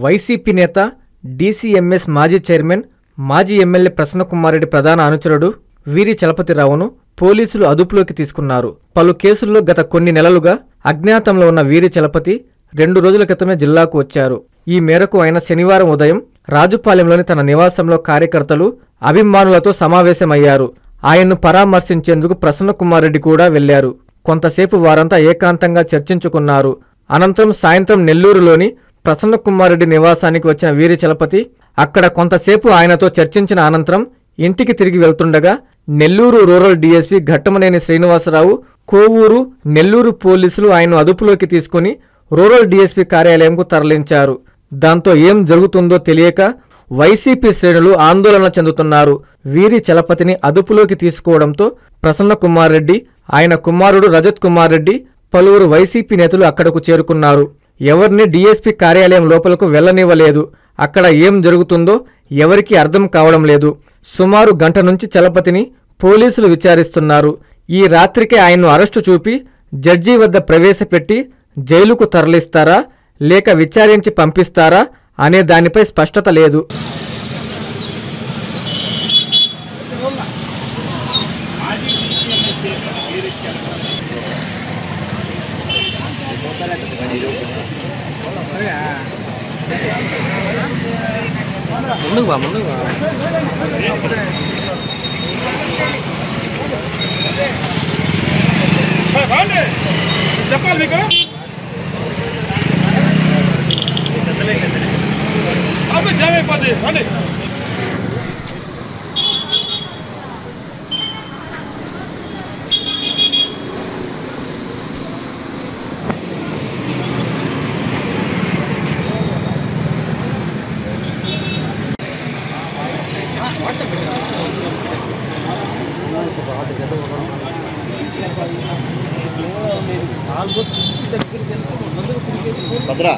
YCP నేత, DCMS మాజీ chairman, మాజీ ఎమ్మెల్యే ప్రసన్నకుమార్ రెడ్డి ప్రధాన అనుచరుడు వీరి చలపతిరావును పోలీసులు అదుపులోకి తీసుకున్నారు. పలు కేసుల్లో గత కొన్ని నెలలుగా అజ్ఞాతంలో ఉన్న వీరి చలపతి 2 రోజుల క్రితమే జిల్లాకు వచ్చారు. ఈ మేరకు ఆయన శనివారం ఉదయం రాజుపాలెంలోని తన నివాసంలో కార్యకర్తలు, అభిమానులతో సమావేశమయ్యారు. ఆయన్ను పరామర్శించేందుకు ప్రసన్నకుమార్ రెడ్డి కూడా వెళ్లారు. కొంతసేపు వారంతా ఏకాంతంగా చర్చించుకున్నారు. అనంతరం సాయంత్రం నెల్లూరులోని ప్రసన్నకుమార్ రెడ్డి నివాసానికి వచ్చిన వీరి చలపతి అక్కడ కొంతసేపు ఆయనతో చర్చించిన అనంతరం ఇంటికి తిరిగి వెళ్తుండగా నెల్లూరు రూరల్ డీఎస్పీ ఘట్టమనేని శ్రీనివాసరావు, కోవూరు, నెల్లూరు పోలీసులు ఆయన్ను అదుపులోకి తీసుకుని రూరల్ డీఎస్పీ కార్యాలయంకు తరలించారు. దాంతో ఏం జరుగుతుందో తెలియక వైసీపీ శ్రేణులు ఆందోళన చెందుతున్నారు. వీరి చలపతిని అదుపులోకి తీసుకోవడంతో ప్రసన్నకుమార్ రెడ్డి, ఆయన కుమారుడు రజత్ కుమార్ రెడ్డి, పలువురు వైసీపీ నేతలు అక్కడకు చేరుకున్నారు. ఎవరిని డీఎస్పీ కార్యాలయం లోపలకు వెళ్లనివ్వలేదు. అక్కడ ఏం జరుగుతుందో ఎవరికీ అర్థం కావడం లేదు. సుమారు గంట నుంచి చలపతిని పోలీసులు విచారిస్తున్నారు. ఈ రాత్రికే ఆయన్ను అరెస్టు చూపి జడ్జి వద్ద ప్రవేశపెట్టి జైలుకు తరలిస్తారా లేక విచారించి పంపిస్తారా అనే దానిపై స్పష్టత లేదు. చెప్పాలి మీకు జామ్ అయిపోద్ది. రండి. భద్రా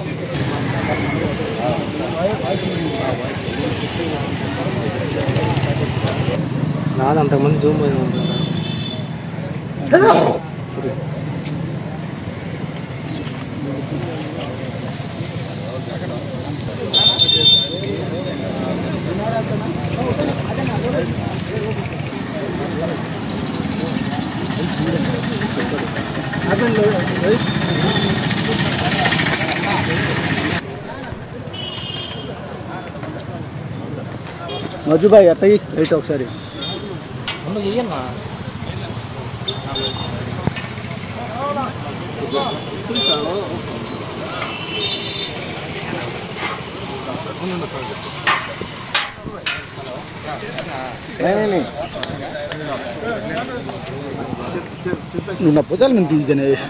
నాది అంతకుమంది జూమ్ మజుబాయ్ అట్టయి రైట్ ఒకసారి నిన్న భుజాల మీద గణేష్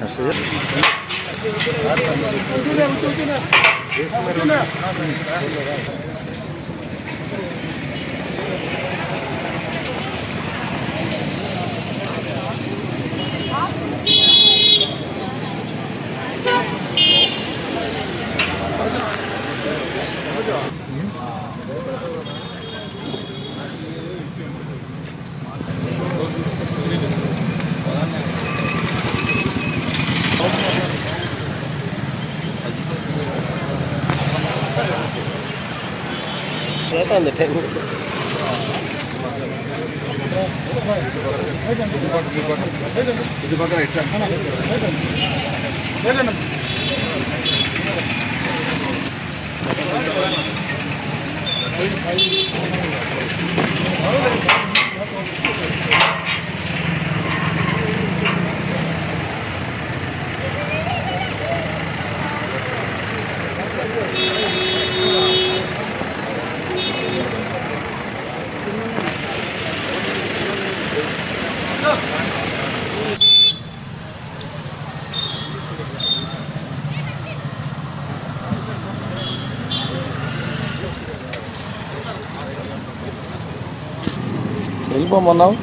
వెళ్ళిపోమన్నావు.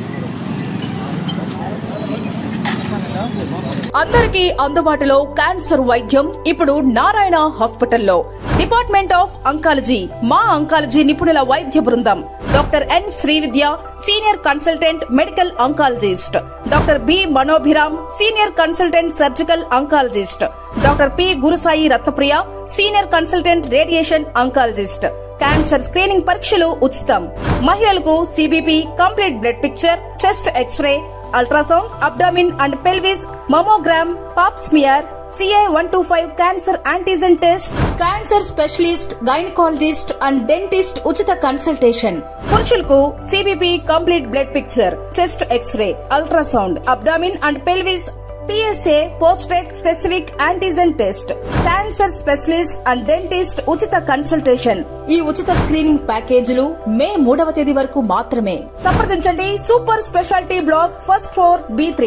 అందరికీ అందుబాటులో క్యాన్సర్ వైద్యం ఇప్పుడు నారాయణ హాస్పిటల్లో. డిపార్ట్మెంట్ ఆఫ్ అంకాలజీ, మా అంకాలజీ నిపుణుల వైద్య బృందం. Doctor N Srividya, senior consultant medical oncologist. Doctor B Manobhiram, senior consultant surgical oncologist. Doctor P Gurusai Ratnapriya, senior consultant radiation oncologist. Cancer screening పరీక్షలు ఉచితం. మహిళలకు CBP, complete blood picture, chest X-ray, ultrasound, abdomen and pelvis, mammogram, pap smear, CA-125 cancer antigen test, cancer specialist, gynaecologist and dentist ఉచిత consultation. పురుషులకు CBP, complete blood picture, chest X-ray, ultrasound, abdomen and pelvis, PSA పోస్ట్రేట్ specific antigen test, cancer specialist and dentist ఉచిత consultation. ఈ ఉచిత screening ప్యాకేజీలు మే 3వ తేదీ వరకు మాత్రమే. సంప్రదించండి super speciality block, first floor, B3.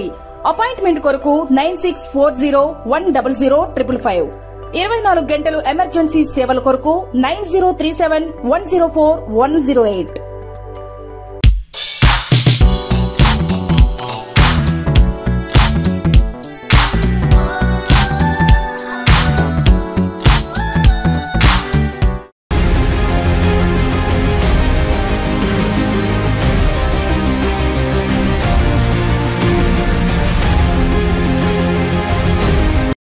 Appointment కొరకు 9640100555. 24 గంటలు ఎమర్జెన్సీ సేవల కొరకు 9037104108.